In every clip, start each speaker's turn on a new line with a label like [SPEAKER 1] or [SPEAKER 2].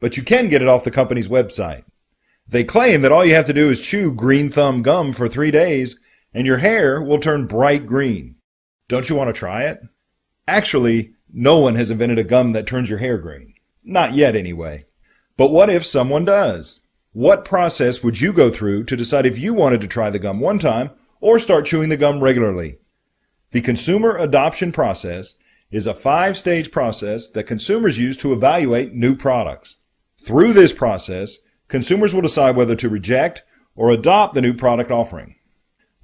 [SPEAKER 1] but you can get it off the company's website. They claim that all you have to do is chew green thumb gum for 3 days and your hair will turn bright green. Don't you want to try it? Actually, no one has invented a gum that turns your hair green. Not yet, anyway. But what if someone does? What process would you go through to decide if you wanted to try the gum one time or start chewing the gum regularly? The consumer adoption process is a 5-stage process that consumers use to evaluate new products. Through this process, consumers will decide whether to reject or adopt the new product offering.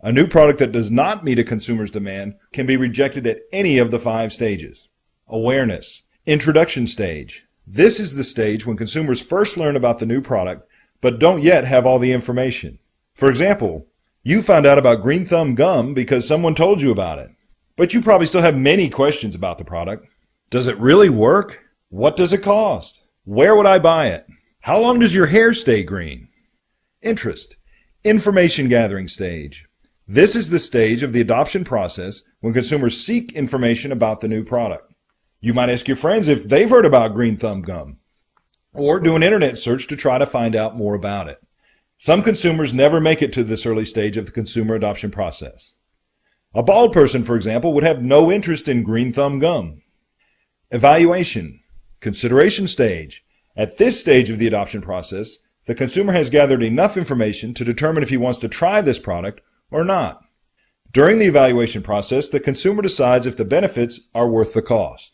[SPEAKER 1] A new product that does not meet a consumer's demand can be rejected at any of the 5 stages. Awareness. Introduction stage. This is the stage when consumers first learn about the new product but don't yet have all the information. For example, you found out about green thumb gum because someone told you about it. But you probably still have many questions about the product. Does it really work? What does it cost? Where would I buy it? How long does your hair stay green? Interest. Information gathering stage. This is the stage of the adoption process when consumers seek information about the new product. You might ask your friends if they've heard about green thumb gum, or do an internet search to try to find out more about it. Some consumers never make it to this early stage of the consumer adoption process. A bald person, for example, would have no interest in green thumb gum. Evaluation. Consideration stage. At this stage of the adoption process, the consumer has gathered enough information to determine if he wants to try this product or not. During the evaluation process, the consumer decides if the benefits are worth the cost.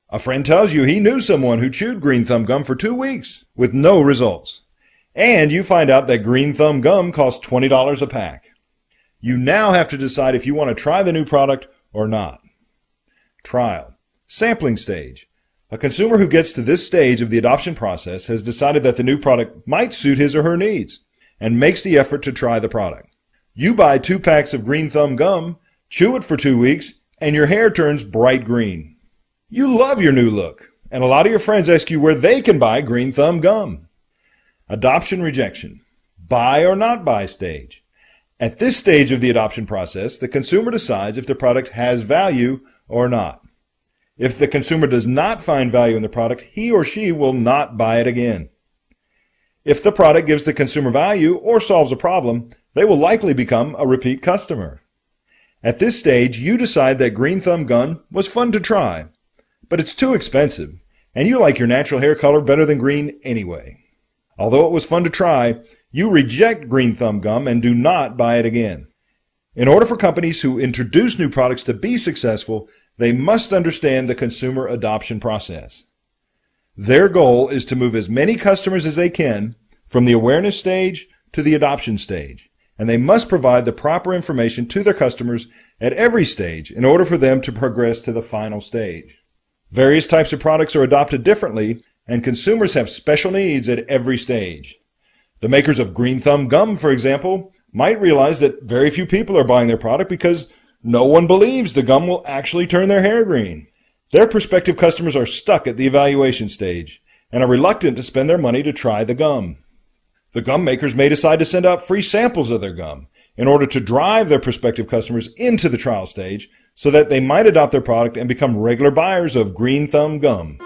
[SPEAKER 1] A friend tells you he knew someone who chewed green thumb gum for 2 weeks with no results. And you find out that green thumb gum costs $20 a pack. You now have to decide if you want to try the new product or not. Trial. Sampling stage. A consumer who gets to this stage of the adoption process has decided that the new product might suit his or her needs and makes the effort to try the product. You buy 2 packs of green thumb gum, chew it for 2 weeks, and your hair turns bright green. You love your new look, and a lot of your friends ask you where they can buy green thumb gum. Adoption rejection. Buy or not buy stage. At this stage of the adoption process, the consumer decides if the product has value or not. If the consumer does not find value in the product, he or she will not buy it again. If the product gives the consumer value or solves a problem, they will likely become a repeat customer. At this stage, you decide that green thumb gum was fun to try, but it's too expensive, and you like your natural hair color better than green anyway. Although it was fun to try, you reject green thumb gum and do not buy it again. In order for companies who introduce new products to be successful, they must understand the consumer adoption process. Their goal is to move as many customers as they can from the awareness stage to the adoption stage, and they must provide the proper information to their customers at every stage in order for them to progress to the final stage. Various types of products are adopted differently, and consumers have special needs at every stage. The makers of green thumb gum, for example, might realize that very few people are buying their product because no one believes the gum will actually turn their hair green. Their prospective customers are stuck at the evaluation stage and are reluctant to spend their money to try the gum. The gum makers may decide to send out free samples of their gum in order to drive their prospective customers into the trial stage so that they might adopt their product and become regular buyers of green thumb gum.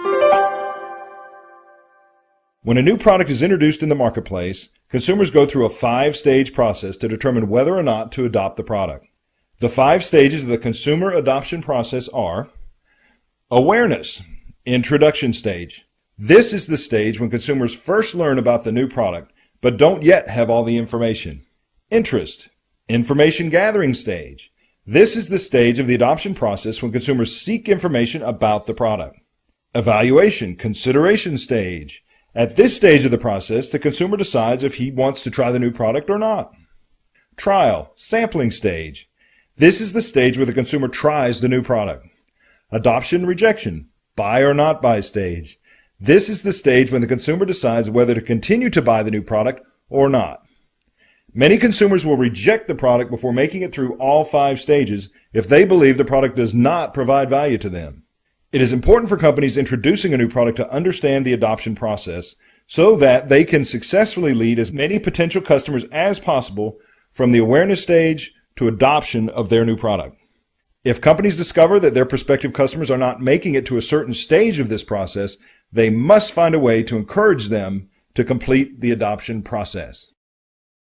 [SPEAKER 1] When a new product is introduced in the marketplace, consumers go through a 5-stage process to determine whether or not to adopt the product. The 5 stages of the consumer adoption process are: awareness, introduction stage. This is the stage when consumers first learn about the new product but don't yet have all the information. Interest, information gathering stage. This is the stage of the adoption process when consumers seek information about the product. Evaluation, consideration stage. At this stage of the process, the consumer decides if he wants to try the new product or not. Trial, sampling stage. This is the stage where the consumer tries the new product. Adoption, rejection, buy or not buy stage. This is the stage when the consumer decides whether to continue to buy the new product or not. Many consumers will reject the product before making it through all 5 stages if they believe the product does not provide value to them. It is important for companies introducing a new product to understand the adoption process so that they can successfully lead as many potential customers as possible from the awareness stage to adoption of their new product. If companies discover that their prospective customers are not making it to a certain stage of this process, they must find a way to encourage them to complete the adoption process.